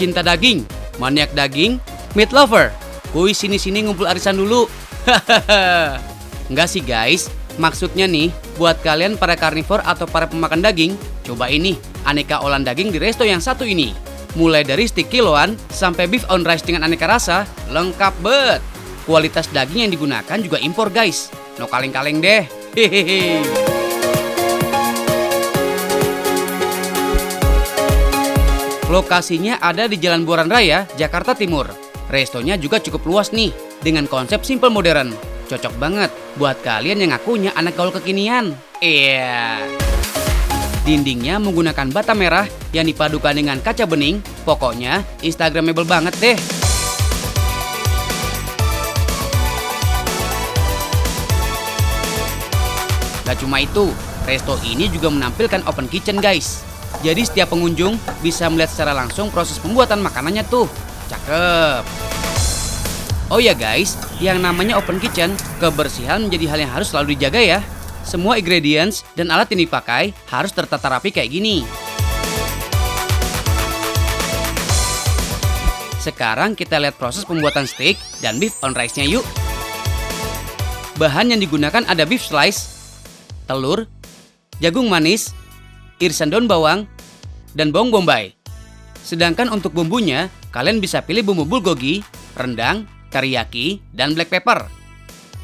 pecinta daging, maniak daging, meat lover. Kuy sini-sini ngumpul arisan dulu. Hahaha. Enggak sih guys, maksudnya nih buat kalian para karnivor atau para pemakan daging, coba ini aneka olahan daging di resto yang satu ini. Mulai dari steak kiloan sampai beef on rice dengan aneka rasa, lengkap bet. Kualitas daging yang digunakan juga impor guys. No kaleng-kaleng deh. Hehehe. Lokasinya ada di Jalan Buaran Raya, Jakarta Timur. Restonya juga cukup luas nih, dengan konsep simple modern. Cocok banget buat kalian yang ngakunya anak gaul kekinian. Iya. Dindingnya menggunakan bata merah yang dipadukan dengan kaca bening. Pokoknya instagramable banget deh. Gak cuma itu, resto ini juga menampilkan open kitchen guys. Jadi setiap pengunjung bisa melihat secara langsung proses pembuatan makanannya tuh. Cakep. Oh ya guys, yang namanya open kitchen, kebersihan menjadi hal yang harus selalu dijaga ya. Semua ingredients dan alat yang dipakai harus tertata rapi kayak gini. Sekarang kita lihat proses pembuatan steak dan beef on rice-nya yuk. Bahan yang digunakan ada beef slice, telur, jagung manis, irisan daun bawang, dan bawang bombay. Sedangkan untuk bumbunya, kalian bisa pilih bumbu bulgogi, rendang, teriyaki, dan black pepper.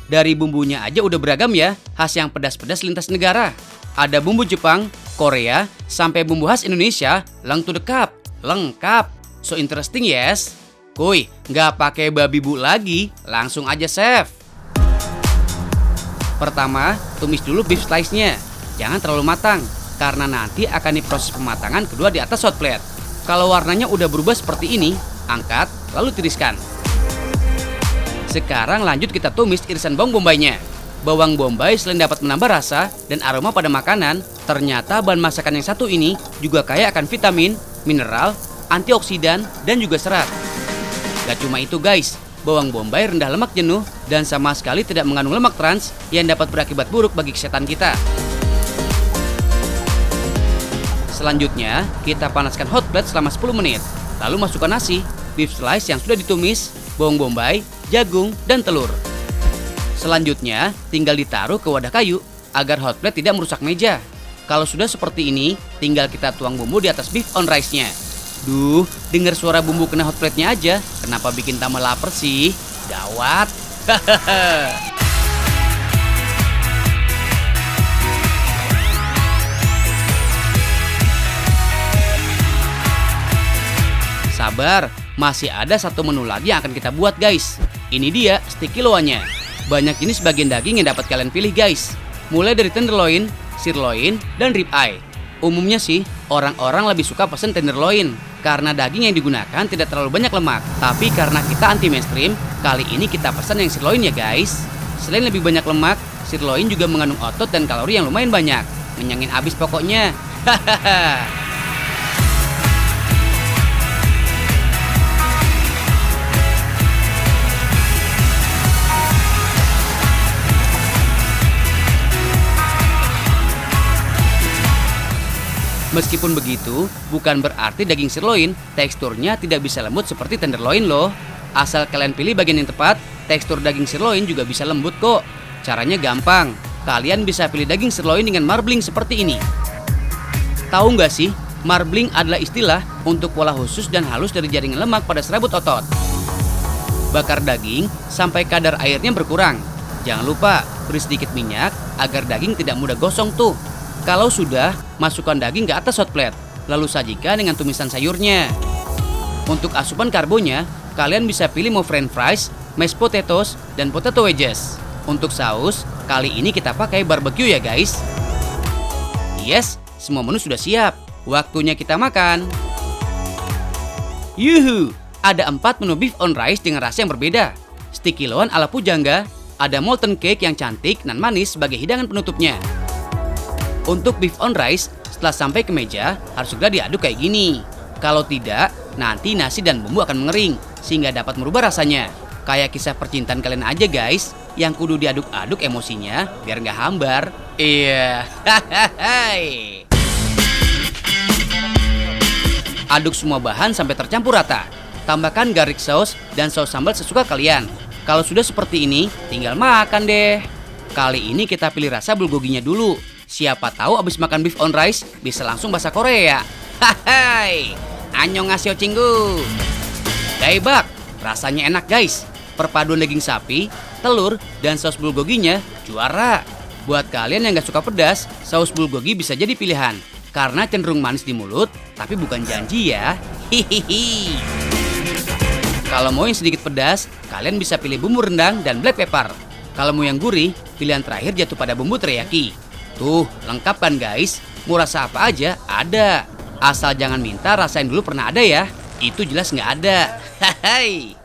Dari bumbunya aja udah beragam ya, khas yang pedas-pedas lintas negara. Ada bumbu Jepang, Korea, sampai bumbu khas Indonesia, lengkap. So interesting yes? Kuy, nggak pakai babi bu lagi, langsung aja chef. Pertama, tumis dulu beef slice-nya. Jangan terlalu matang, karena nanti akan diproses pematangan kedua di atas hot plate. Kalau warnanya udah berubah seperti ini, angkat, lalu tiriskan. Sekarang lanjut kita tumis irisan bawang bombaynya. Bawang bombay selain dapat menambah rasa dan aroma pada makanan, ternyata bahan masakan yang satu ini juga kaya akan vitamin, mineral, antioksidan, dan juga serat. Gak cuma itu guys, bawang bombay rendah lemak jenuh dan sama sekali tidak mengandung lemak trans yang dapat berakibat buruk bagi kesehatan kita. Selanjutnya, kita panaskan hot plate selama 10 menit. Lalu masukkan nasi, beef slice yang sudah ditumis, bawang bombay, jagung, dan telur. Selanjutnya, tinggal ditaruh ke wadah kayu agar hot plate tidak merusak meja. Kalau sudah seperti ini, tinggal kita tuang bumbu di atas beef on rice-nya. Duh, dengar suara bumbu kena hot plate-nya aja. Kenapa bikin tambah lapar sih? Gawat. Sabar, masih ada satu menu lagi yang akan kita buat guys. Ini dia steak kiloannya. Banyak jenis bagian daging yang dapat kalian pilih guys. Mulai dari tenderloin, sirloin, dan rib eye. Umumnya sih, orang-orang lebih suka pesen tenderloin karena daging yang digunakan tidak terlalu banyak lemak. Tapi karena kita anti mainstream, kali ini kita pesan yang sirloin ya guys. Selain lebih banyak lemak, sirloin juga mengandung otot dan kalori yang lumayan banyak. Ngenyangin abis pokoknya. Hahaha. Meskipun begitu, bukan berarti daging sirloin teksturnya tidak bisa lembut seperti tenderloin loh. Asal kalian pilih bagian yang tepat, tekstur daging sirloin juga bisa lembut kok. Caranya gampang, kalian bisa pilih daging sirloin dengan marbling seperti ini. Tahu nggak sih, marbling adalah istilah untuk pola khusus dan halus dari jaringan lemak pada serabut otot. Bakar daging sampai kadar airnya berkurang. Jangan lupa beri sedikit minyak agar daging tidak mudah gosong tuh. Kalau sudah, masukkan daging ke atas hot plate, lalu sajikan dengan tumisan sayurnya. Untuk asupan karbonya, kalian bisa pilih mau french fries, mashed potatoes, dan potato wedges. Untuk saus, kali ini kita pakai barbecue ya guys. Yes, semua menu sudah siap. Waktunya kita makan. Yuhu, ada 4 menu beef on rice dengan rasa yang berbeda. Steak kiloan ala pujangga, ada molten cake yang cantik dan manis sebagai hidangan penutupnya. Untuk beef on rice, setelah sampai ke meja, harus segera diaduk kayak gini. Kalau tidak, nanti nasi dan bumbu akan mengering, sehingga dapat merubah rasanya. Kayak kisah percintaan kalian aja guys, yang kudu diaduk-aduk emosinya, biar nggak hambar. Iya, hahaha. Aduk semua bahan sampai tercampur rata. Tambahkan garlic sauce dan saus sambal sesuka kalian. Kalau sudah seperti ini, tinggal makan deh. Kali ini kita pilih rasa bulgoginya dulu. Siapa tahu abis makan beef on rice bisa langsung bahasa Korea. Hai, annyeonghaseyo cinggu. Daebak, rasanya enak guys. Perpaduan daging sapi, telur, dan saus bulgoginya juara. Buat kalian yang gak suka pedas, saus bulgogi bisa jadi pilihan. Karena cenderung manis di mulut, tapi bukan janji ya. Hihihi. Kalau mau yang sedikit pedas, kalian bisa pilih bumbu rendang dan black pepper. Kalau mau yang gurih, pilihan terakhir jatuh pada bumbu teriyaki. Tuh, lengkap kan guys? Mau rasa apa aja, ada. Asal jangan minta rasain dulu pernah ada ya. Itu jelas nggak ada. Hai.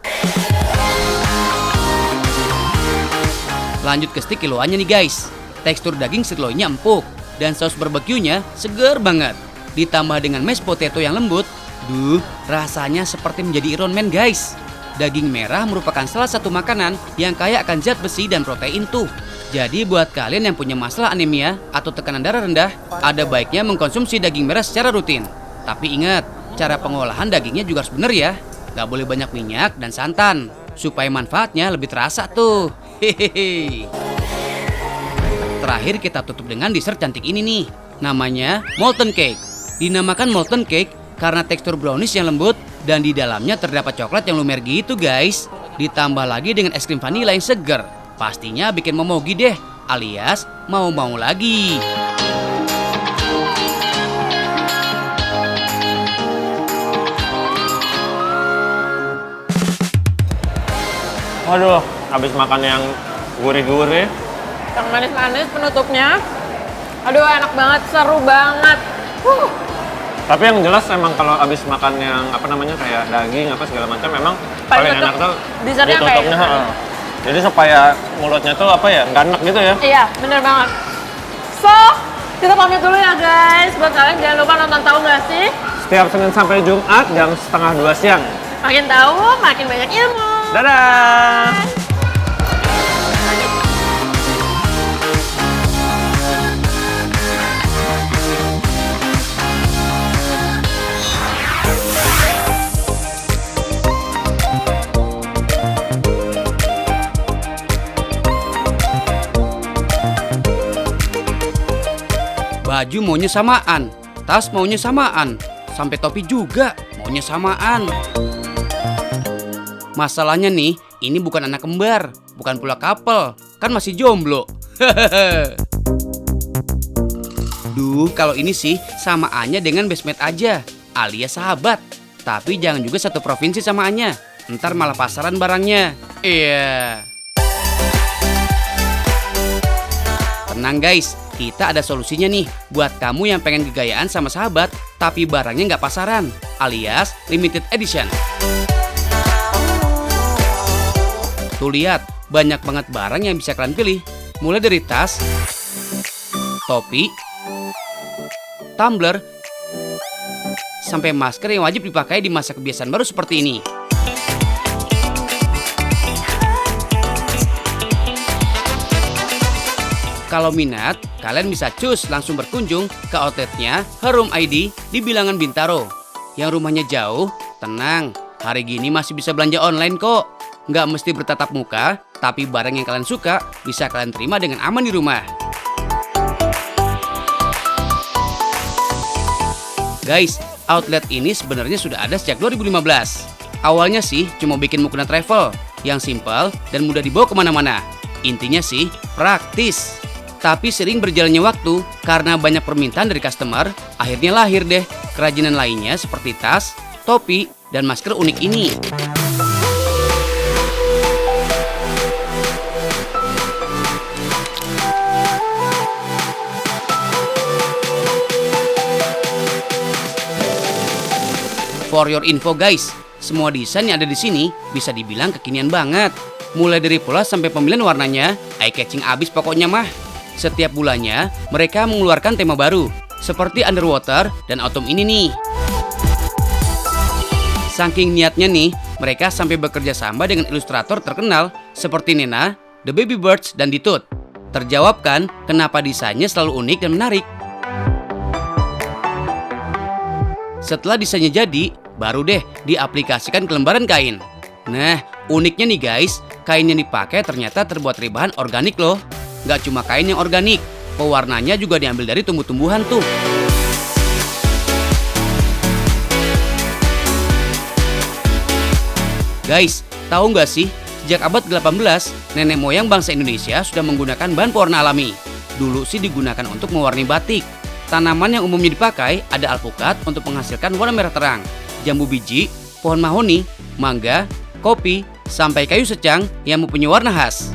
Lanjut ke stik kiloannya nih guys. Tekstur daging sirloinnya empuk dan saus barbeque-nya seger banget. Ditambah dengan mashed potato yang lembut. Duh, rasanya seperti menjadi Iron Man guys. Daging merah merupakan salah satu makanan yang kaya akan zat besi dan protein tuh. Jadi buat kalian yang punya masalah anemia atau tekanan darah rendah, ada baiknya mengkonsumsi daging merah secara rutin. Tapi ingat, cara pengolahan dagingnya juga harus bener ya. Gak boleh banyak minyak dan santan, supaya manfaatnya lebih terasa tuh. Hehehe. Terakhir kita tutup dengan dessert cantik ini nih. Namanya molten cake. Dinamakan molten cake karena tekstur brownies yang lembut dan di dalamnya terdapat coklat yang lumer gitu guys. Ditambah lagi dengan es krim vanila yang seger. Pastinya bikin memogi deh, alias mau-mau lagi. Waduh, habis makan yang gurih-gurih. Yang manis-manis penutupnya. Aduh, enak banget, seru banget. Tapi yang jelas emang kalau habis makan yang apa namanya kayak daging apa segala macam memang paling enak tuh dessertnya ditutupnya. kayak Jadi supaya mulutnya tuh apa ya, nggak enak gitu ya. Iya, bener banget. So, kita pamit dulu ya guys. Buat kalian jangan lupa nonton Tahu Nggak Sih? Setiap Senin sampai Jumat jam 1:30 siang. Makin tahu, makin banyak ilmu. Dadah! Baju maunya samaan, tas maunya samaan, sampai topi juga maunya samaan. Masalahnya nih, ini bukan anak kembar, bukan pula couple, kan masih jomblo. Duh, kalau ini sih samaannya dengan bestmate aja, alias sahabat. Tapi jangan juga satu provinsi samaannya, ntar malah pasaran barangnya. Iya. Tenang guys, kita ada solusinya nih buat kamu yang pengen gegayaan sama sahabat tapi barangnya nggak pasaran, alias limited edition. Tuh lihat, banyak banget barang yang bisa kalian pilih. Mulai dari tas, topi, tumbler, sampai masker yang wajib dipakai di masa kebiasaan baru seperti ini. Kalau minat, kalian bisa cus langsung berkunjung ke outletnya Harum ID di Bilangan Bintaro. Yang rumahnya jauh, tenang, hari gini masih bisa belanja online kok. Nggak mesti bertatap muka, tapi barang yang kalian suka bisa kalian terima dengan aman di rumah. Guys, outlet ini sebenarnya sudah ada sejak 2015. Awalnya sih cuma bikin mukena travel yang simple dan mudah dibawa kemana-mana. Intinya sih praktis. Tapi sering berjalannya waktu karena banyak permintaan dari customer, akhirnya lahir deh kerajinan lainnya seperti tas, topi, dan masker unik ini. For your info guys, semua desain yang ada di sini bisa dibilang kekinian banget. Mulai dari pola sampai pemilihan warnanya, eye catching abis pokoknya mah. Setiap bulannya, mereka mengeluarkan tema baru, seperti Underwater dan Autumn ini nih. Saking niatnya nih, mereka sampai bekerja sama dengan ilustrator terkenal seperti Nena, The Baby Birds, dan Ditut. Terjawab kan kenapa desainnya selalu unik dan menarik. Setelah desainnya jadi, baru deh diaplikasikan ke lembaran kain. Nah, uniknya nih guys, kain yang dipakai ternyata terbuat dari bahan organik loh. Nggak cuma kain yang organik, pewarnanya juga diambil dari tumbuh-tumbuhan tuh. Guys, tahu nggak sih, sejak abad ke-18, nenek moyang bangsa Indonesia sudah menggunakan bahan pewarna alami. Dulu sih digunakan untuk mewarnai batik. Tanaman yang umumnya dipakai ada alpukat untuk menghasilkan warna merah terang, jambu biji, pohon mahoni, mangga, kopi, sampai kayu secang yang mempunyai warna khas.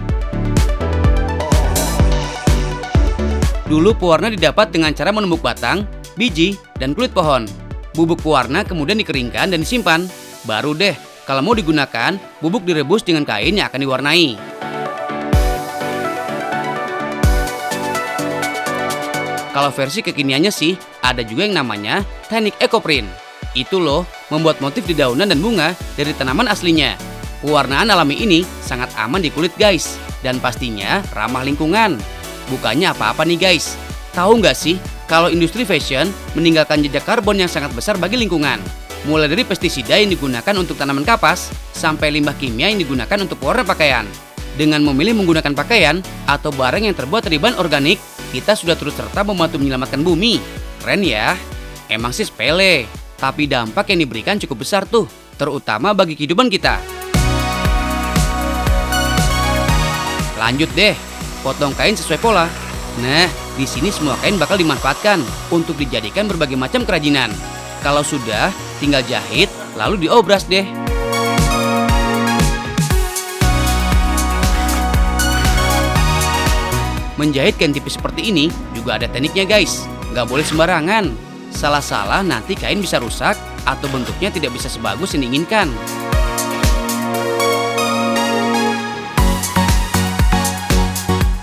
Dulu pewarna didapat dengan cara menumbuk batang, biji, dan kulit pohon. Bubuk pewarna kemudian dikeringkan dan disimpan. Baru deh, kalau mau digunakan, bubuk direbus dengan kain yang akan diwarnai. Kalau versi kekiniannya sih, ada juga yang namanya teknik ekoprint. Itu loh, membuat motif di daunan dan bunga dari tanaman aslinya. Pewarnaan alami ini sangat aman di kulit guys, dan pastinya ramah lingkungan. Bukannya apa-apa nih guys, tahu nggak sih kalau industri fashion meninggalkan jejak karbon yang sangat besar bagi lingkungan. Mulai dari pestisida yang digunakan untuk tanaman kapas, sampai limbah kimia yang digunakan untuk pewarna pakaian. Dengan memilih menggunakan pakaian atau barang yang terbuat dari bahan organik, kita sudah turut serta membantu menyelamatkan bumi. Keren ya? Emang sih sepele, tapi dampak yang diberikan cukup besar tuh, terutama bagi kehidupan kita. Lanjut deh, potong kain sesuai pola. Nah, di sini semua kain bakal dimanfaatkan untuk dijadikan berbagai macam kerajinan. Kalau sudah, tinggal jahit, lalu diobras deh. Menjahit kain tipis seperti ini juga ada tekniknya guys. Nggak boleh sembarangan. Salah-salah nanti kain bisa rusak atau bentuknya tidak bisa sebagus yang diinginkan.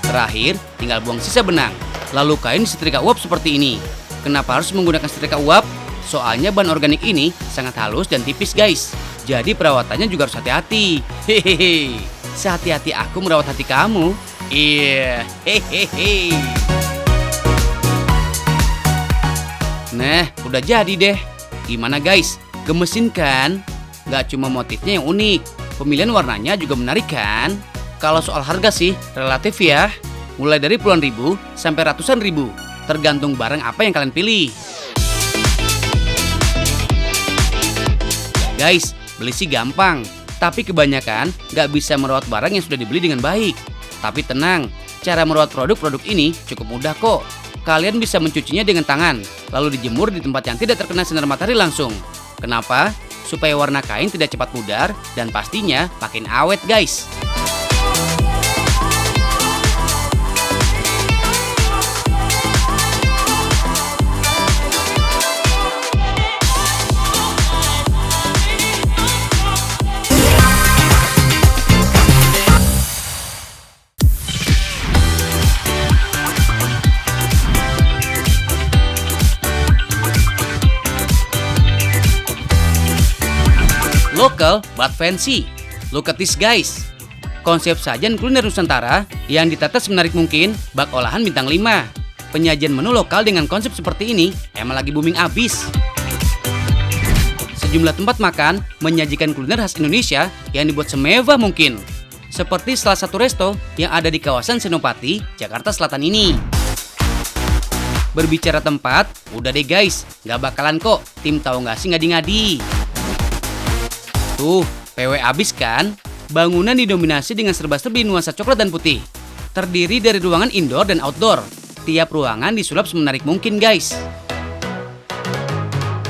Terakhir, tinggal buang sisa benang. Lalu kain disetrika uap seperti ini. Kenapa harus menggunakan setrika uap? Soalnya bahan organik ini sangat halus dan tipis guys. Jadi perawatannya juga harus hati-hati. Hehehe. Sehati-hati aku merawat hati kamu. Iya, hehehe. Nah, udah jadi deh. Gimana guys? Gemesin kan? Gak cuma motifnya yang unik, pemilihan warnanya juga menarik kan? Kalau soal harga sih, relatif ya. Mulai dari puluhan ribu sampai ratusan ribu, tergantung barang apa yang kalian pilih. Guys, beli sih gampang, tapi kebanyakan gak bisa merawat barang yang sudah dibeli dengan baik. Tapi tenang, cara merawat produk-produk ini cukup mudah kok. Kalian bisa mencucinya dengan tangan, lalu dijemur di tempat yang tidak terkena sinar matahari langsung. Kenapa? Supaya warna kain tidak cepat pudar dan pastinya makin awet guys. Local but fancy. Look at this guys. Konsep sajian kuliner Nusantara yang ditata semenarik mungkin, bak olahan bintang 5. Penyajian menu lokal dengan konsep seperti ini emang lagi booming abis. Sejumlah tempat makan menyajikan kuliner khas Indonesia yang dibuat semewah mungkin. Seperti salah satu resto yang ada di kawasan Senopati, Jakarta Selatan ini. Berbicara tempat, udah deh guys, gak bakalan kok tim tahu gak sih ngadi-ngadi. Tuh, PW abis kan? Bangunan didominasi dengan serba-serbi nuansa coklat dan putih. Terdiri dari ruangan indoor dan outdoor. Tiap ruangan disulap semenarik mungkin guys.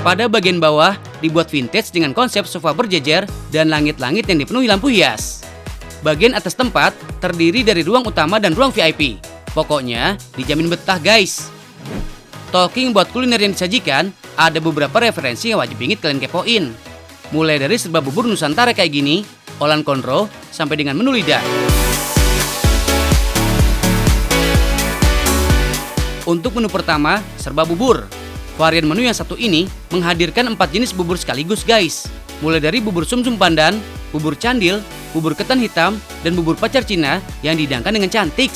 Pada bagian bawah dibuat vintage dengan konsep sofa berjejer dan langit-langit yang dipenuhi lampu hias. Bagian atas tempat terdiri dari ruang utama dan ruang VIP. Pokoknya dijamin betah guys. Talking buat kuliner yang disajikan, ada beberapa referensi yang wajib ingin kalian kepoin. Mulai dari serba bubur Nusantara kayak gini, olahan konro, sampai dengan menu lidah. Untuk menu pertama, serba bubur. Varian menu yang satu ini menghadirkan 4 jenis bubur sekaligus guys. Mulai dari bubur sumsum pandan, bubur candil, bubur ketan hitam, dan bubur pacar Cina yang dihidangkan dengan cantik.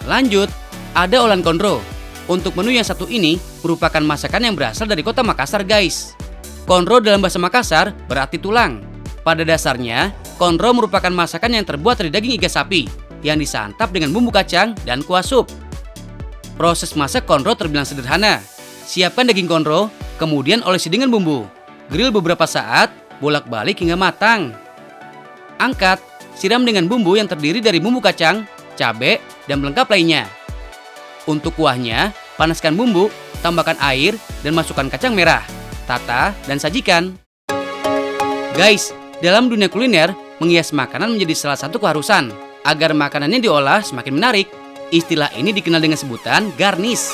Lanjut, ada olahan konro. Untuk menu yang satu ini merupakan masakan yang berasal dari kota Makassar guys. Konro dalam bahasa Makassar berarti tulang. Pada dasarnya, konro merupakan masakan yang terbuat dari daging iga sapi yang disantap dengan bumbu kacang dan kuah sup. Proses masak konro terbilang sederhana. Siapkan daging konro, kemudian olesi dengan bumbu. Grill beberapa saat, bolak-balik hingga matang. Angkat, siram dengan bumbu yang terdiri dari bumbu kacang, cabai, dan pelengkap lainnya. Untuk kuahnya, panaskan bumbu, tambahkan air, dan masukkan kacang merah, tata, dan sajikan. Guys, dalam dunia kuliner, menghias makanan menjadi salah satu keharusan. Agar makanannya diolah semakin menarik, istilah ini dikenal dengan sebutan garnish.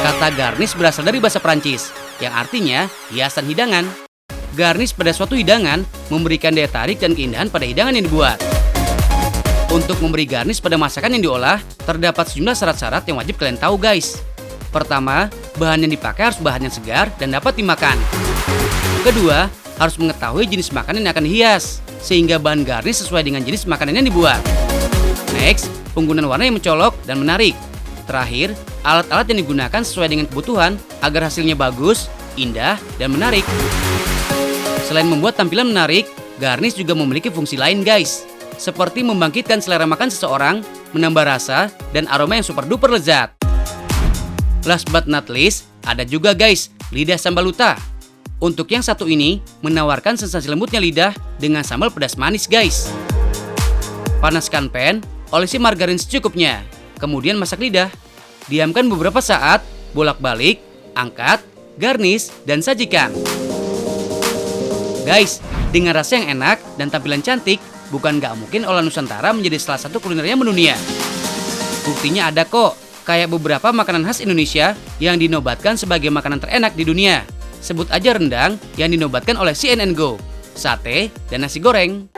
Kata garnish berasal dari bahasa Prancis, yang artinya hiasan hidangan. Garnish pada suatu hidangan memberikan daya tarik dan keindahan pada hidangan yang dibuat. Untuk memberi garnish pada masakan yang diolah, terdapat sejumlah syarat-syarat yang wajib kalian tahu guys. Pertama, bahan yang dipakai harus bahan yang segar dan dapat dimakan. Kedua, harus mengetahui jenis makanan yang akan dihias, sehingga bahan garnish sesuai dengan jenis makanan yang dibuat. Next, penggunaan warna yang mencolok dan menarik. Terakhir, alat-alat yang digunakan sesuai dengan kebutuhan agar hasilnya bagus, indah, dan menarik. Selain membuat tampilan menarik, garnish juga memiliki fungsi lain guys. Seperti membangkitkan selera makan seseorang, menambah rasa, dan aroma yang super duper lezat. Last but not least, ada juga guys, lidah sambaluta. Untuk yang satu ini, menawarkan sensasi lembutnya lidah dengan sambal pedas manis guys. Panaskan pan, olesi margarin secukupnya, kemudian masak lidah. Diamkan beberapa saat, bolak-balik, angkat, garnish, dan sajikan. Guys, dengan rasa yang enak dan tampilan cantik, bukan gak mungkin olahan Nusantara menjadi salah satu kuliner yang mendunia. Buktinya ada kok, kayak beberapa makanan khas Indonesia yang dinobatkan sebagai makanan terenak di dunia. Sebut aja rendang yang dinobatkan oleh CNN Go, sate, dan nasi goreng.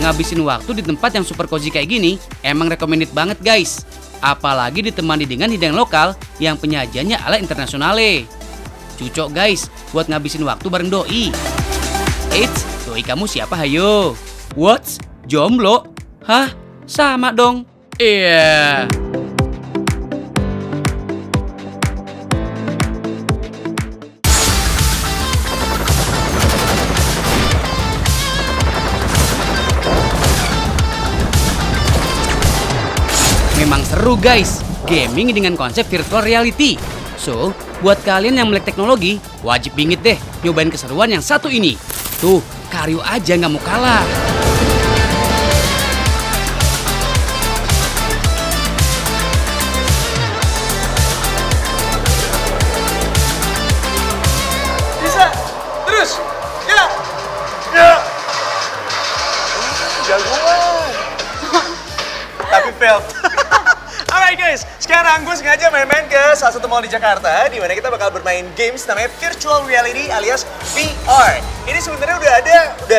Ngabisin waktu di tempat yang super cozy kayak gini emang recommended banget guys. Apalagi ditemani dengan hidangan lokal yang penyajiannya ala internasionale. Cocok guys buat ngabisin waktu bareng doi. Eits, doi kamu siapa hayo? What? Jomblo? Hah? Sama dong. Iya. Memang seru guys, gaming dengan konsep virtual reality. So, buat kalian yang melek teknologi, wajib bingit deh nyobain keseruan yang satu ini. Tuh, Karyo aja nggak mau kalah. Bisa, terus, ya, ya. Jagoan. Tapi failed. Alright guys, sekarang gue sengaja main-main ke salah satu mall di Jakarta, di mana kita bakal bermain games namanya virtual reality alias VR. Ini sebenarnya udah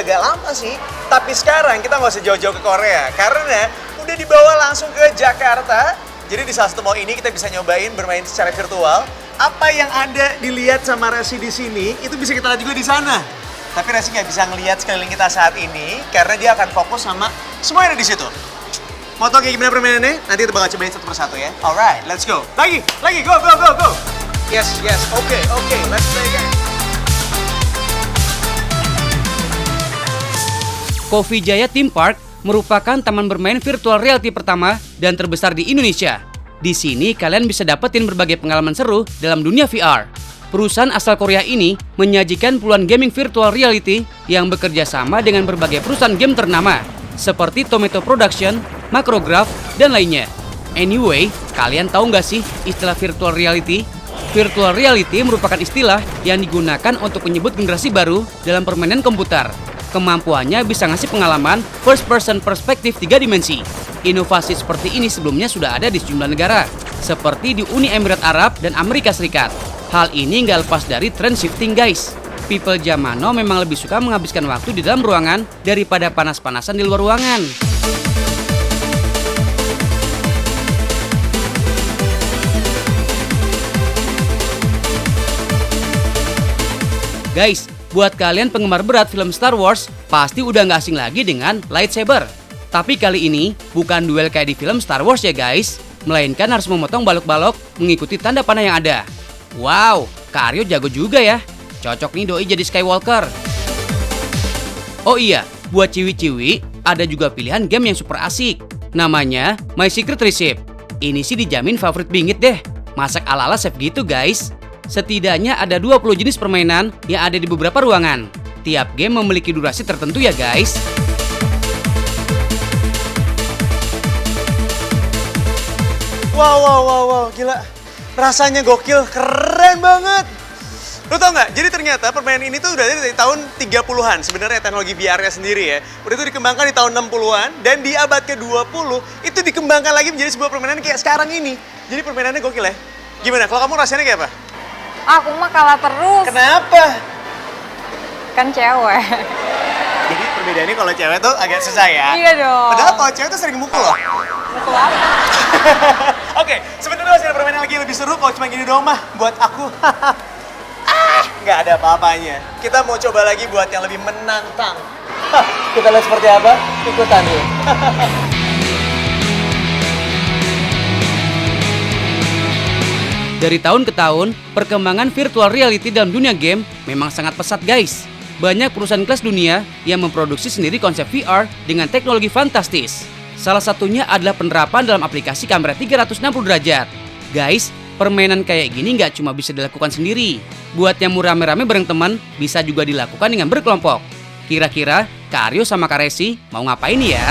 agak lama sih, tapi sekarang kita nggak usah jauh-jauh ke Korea karena udah dibawa langsung ke Jakarta. Jadi di salah satu mall ini kita bisa nyobain bermain secara virtual. Apa yang Anda dilihat sama Resi di sini itu bisa kita lihat juga di sana. Tapi Resi nggak bisa ngelihat sekeliling kita saat ini karena dia akan fokus sama semua yang ada di situ. Mau tau kayak gimana permainannya? Nanti kita bakal cobain satu persatu ya. Alright, let's go. Lagi, go. Yes, okay, let's play again. Coffee Jaya Theme Park merupakan taman bermain virtual reality pertama dan terbesar di Indonesia. Di sini kalian bisa dapetin berbagai pengalaman seru dalam dunia VR. Perusahaan asal Korea ini menyajikan puluhan gaming virtual reality yang bekerja sama dengan berbagai perusahaan game ternama seperti Tomato Production, Macrograph, dan lainnya. Anyway, kalian tahu nggak sih istilah virtual reality? Virtual reality merupakan istilah yang digunakan untuk menyebut generasi baru dalam permainan komputer. Kemampuannya bisa ngasih pengalaman first person perspektif 3 dimensi. Inovasi seperti ini sebelumnya sudah ada di sejumlah negara, seperti di Uni Emirat Arab dan Amerika Serikat. Hal ini nggak lepas dari trend shifting guys. People zaman now memang lebih suka menghabiskan waktu di dalam ruangan daripada panas-panasan di luar ruangan. Guys, buat kalian penggemar berat film Star Wars, pasti udah nggak asing lagi dengan lightsaber. Tapi kali ini bukan duel kayak di film Star Wars ya guys. melainkan harus memotong balok-balok mengikuti tanda panah yang ada. Wow, Kak Aryo jago juga ya. Cocok nih doi jadi Skywalker. Oh iya, buat ciwi-ciwi, ada juga pilihan game yang super asik. Namanya My Secret Recipe. Ini sih dijamin favorit bingit deh. Masak ala-ala chef gitu guys. Setidaknya ada 20 jenis permainan yang ada di beberapa ruangan. Tiap game memiliki durasi tertentu ya guys. Wow, gila. Rasanya gokil, keren banget. Lo tau nggak? Jadi ternyata permainan ini tuh udah dari tahun 30-an sebenarnya teknologi VR-nya sendiri ya. Udah itu dikembangkan di tahun 60-an dan di abad ke-20 itu dikembangkan lagi menjadi sebuah permainan kayak sekarang ini. Jadi permainannya gokil ya. Gimana? Kalau kamu rasanya kayak apa? Aku mah kalah terus. Kenapa? Kan cewek. Jadi perbedaannya kalau cewek tuh agak susah ya? Iya dong. Padahal kalau cewek tuh sering mukul loh. Mukul apa? Oke, sebenarnya masih ada permainan lagi yang lebih seru kalau cuma gini doang mah buat aku. Nggak ada apa-apanya. Kita mau coba lagi buat yang lebih menantang. Kita lihat seperti apa? Ikutan yuk. Dari tahun ke tahun, perkembangan virtual reality dalam dunia game memang sangat pesat guys. Banyak perusahaan kelas dunia yang memproduksi sendiri konsep VR dengan teknologi fantastis. Salah satunya adalah penerapan dalam aplikasi kamera 360 derajat. Guys, permainan kayak gini nggak cuma bisa dilakukan sendiri. Buat yang mau rame-rame bareng teman, bisa juga dilakukan dengan berkelompok. Kira-kira Kak Aryo sama Kak Resi mau ngapain ya?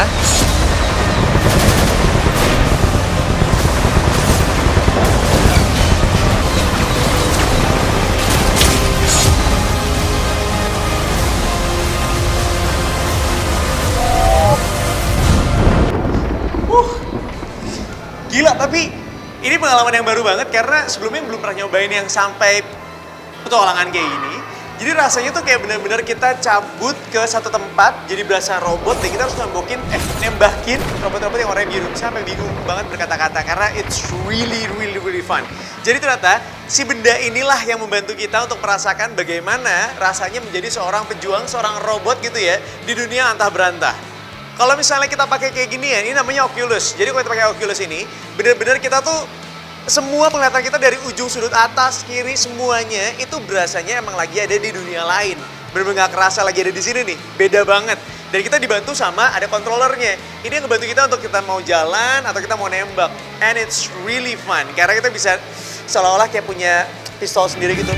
Gila, tapi ini pengalaman yang baru banget karena sebelumnya belum pernah nyobain yang sampai petualangan kayak gini. Jadi rasanya tuh kayak bener-bener kita cabut ke satu tempat, jadi berasa robot dan kita harus nembakin robot-robot yang warnanya biru. Sampai bingung banget berkata-kata karena it's really fun. Jadi ternyata si benda inilah yang membantu kita untuk merasakan bagaimana rasanya menjadi seorang pejuang, seorang robot gitu ya di dunia antah berantah. Kalau misalnya kita pakai kayak gini ya, ini namanya Oculus. Jadi kalau kita pakai Oculus ini, bener-bener kita tuh semua penglihatan kita dari ujung sudut atas, kiri, semuanya itu berasanya emang lagi ada di dunia lain. Bener-bener gak kerasa lagi ada di sini nih, beda banget. Dan kita dibantu sama ada controllernya. Ini yang ngebantu kita untuk kita mau jalan atau kita mau nembak. And it's really fun, karena kita bisa seolah-olah kayak punya pistol sendiri gitu.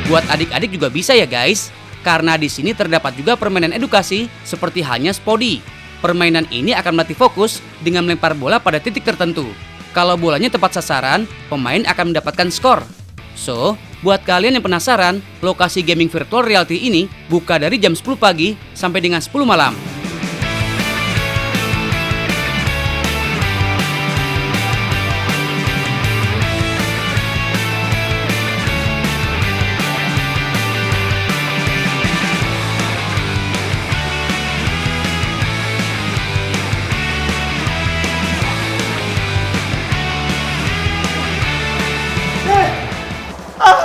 Buat adik-adik juga bisa ya guys, karena di sini terdapat juga permainan edukasi seperti halnya Spody. Permainan ini akan melatih fokus dengan melempar bola pada titik tertentu. Kalau bolanya tepat sasaran, pemain akan mendapatkan skor. So, buat kalian yang penasaran, lokasi gaming virtual reality ini buka dari jam 10 pagi sampai dengan 10 malam.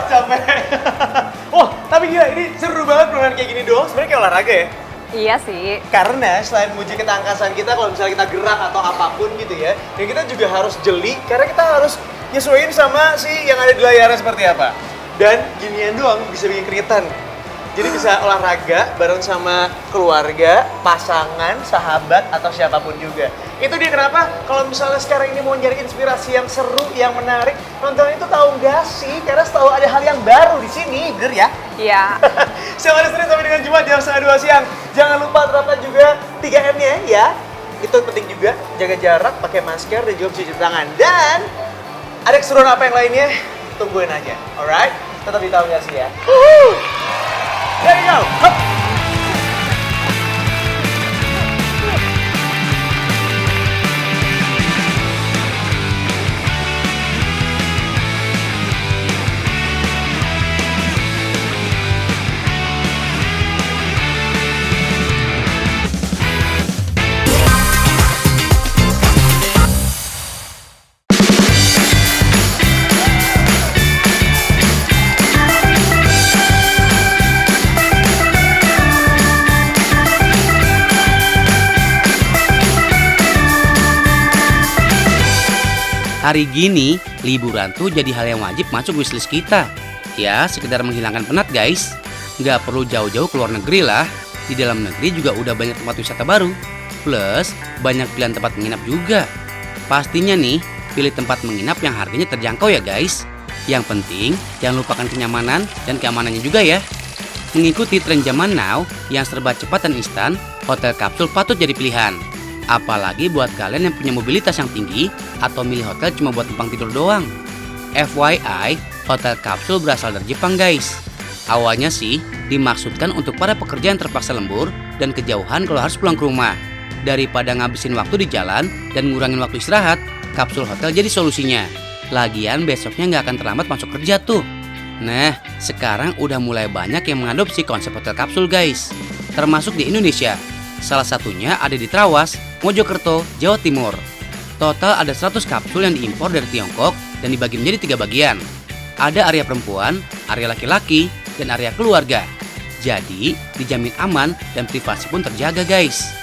Capek. Wah, tapi gila ini seru banget permainan kayak gini doang. Sebenarnya kayak olahraga ya. Iya sih. Karena selain menguji ketangkasan kita kalau misalnya kita gerak atau apapun gitu ya, dan kita juga harus jeli karena kita harus nyesuaiin sama si yang ada di layarnya seperti apa. Dan ginian doang bisa bikin keringetan. Jadi bisa olahraga bareng sama keluarga, pasangan, sahabat, atau siapapun juga. Itu dia kenapa kalau misalnya sekarang ini mau nyari inspirasi yang seru, yang menarik, nonton itu tahu nggak sih? Karena selalu ada hal yang baru di sini, bener ya? Iya. Setiap hari Senin sampai dengan Jumat jam 1:30 siang. Jangan lupa terapkan juga 3M-nya ya. Itu penting juga, jaga jarak, pakai masker, dan juga cuci tangan. Dan ada keseruan apa yang lainnya? Tungguin aja, alright? Tetap di Tahu Nggak Sih ya. There you go. Hup. Hari gini, liburan tuh jadi hal yang wajib masuk wishlist kita. Ya, sekedar menghilangkan penat guys. Nggak perlu jauh-jauh ke luar negeri lah. Di dalam negeri juga udah banyak tempat wisata baru. Plus, banyak pilihan tempat menginap juga. Pastinya nih, pilih tempat menginap yang harganya terjangkau ya guys. Yang penting, jangan lupakan kenyamanan dan keamanannya juga ya. Mengikuti tren zaman now yang serba cepat dan instan, hotel kapsul patut jadi pilihan. Apalagi buat kalian yang punya mobilitas yang tinggi atau milih hotel cuma buat numpang tidur doang. FYI, hotel kapsul berasal dari Jepang guys. Awalnya sih dimaksudkan untuk para pekerja yang terpaksa lembur dan kejauhan kalau harus pulang ke rumah. Daripada ngabisin waktu di jalan dan ngurangin waktu istirahat, kapsul hotel jadi solusinya. Lagian besoknya nggak akan terlambat masuk kerja tuh. Nah, sekarang udah mulai banyak yang mengadopsi konsep hotel kapsul guys. Termasuk di Indonesia. Salah satunya ada di Trawas, Mojokerto, Jawa Timur. Total ada 100 kapsul yang diimpor dari Tiongkok dan dibagi menjadi 3 bagian. Ada area perempuan, area laki-laki, dan area keluarga. Jadi, dijamin aman dan privasi pun terjaga guys.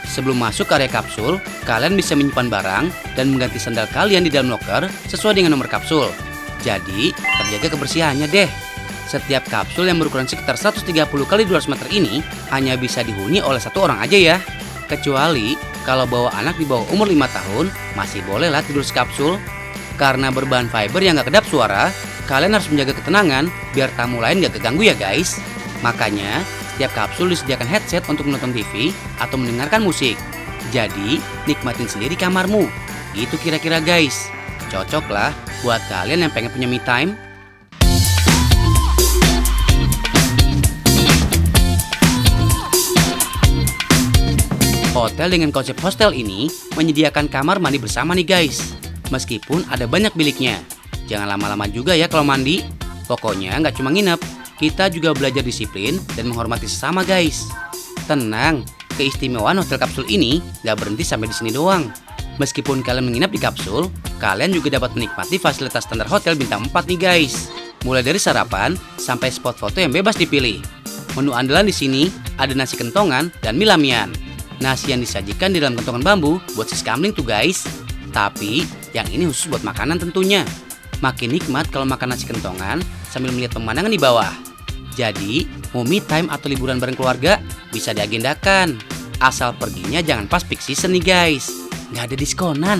Sebelum masuk ke area kapsul, kalian bisa menyimpan barang dan mengganti sandal kalian di dalam loker sesuai dengan nomor kapsul. Jadi, terjaga kebersihannya deh. Setiap kapsul yang berukuran sekitar 130 x 200 meter ini hanya bisa dihuni oleh 1 orang aja ya. Kecuali kalau bawa anak di bawah umur 5 tahun, masih bolehlah tidur sekapsul. Karena berbahan fiber yang gak kedap suara, kalian harus menjaga ketenangan biar tamu lain gak keganggu ya guys. Makanya, setiap kapsul disediakan headset untuk menonton TV atau mendengarkan musik. Jadi, nikmatin sendiri kamarmu. Gitu kira-kira guys. Cocok lah buat kalian yang pengen punya me time. Hotel dengan konsep hostel ini menyediakan kamar mandi bersama nih guys. Meskipun ada banyak biliknya. Jangan lama-lama juga ya kalau mandi. Pokoknya nggak cuma nginep, kita juga belajar disiplin dan menghormati sesama guys. Tenang, keistimewaan hotel kapsul ini nggak berhenti sampai di sini doang. Meskipun kalian menginap di kapsul, kalian juga dapat menikmati fasilitas standar hotel bintang 4 nih guys. Mulai dari sarapan sampai spot foto yang bebas dipilih. Menu andalan di sini ada nasi kentongan dan mie lamian. Nasi yang disajikan di dalam kentongan bambu buat sis kamling tuh guys. Tapi yang ini khusus buat makanan tentunya. Makin nikmat kalau makan nasi kentongan sambil melihat pemandangan di bawah. Jadi, mau me time atau liburan bareng keluarga bisa diagendakan. Asal perginya jangan pas peak season nih guys. Nggak ada diskonan.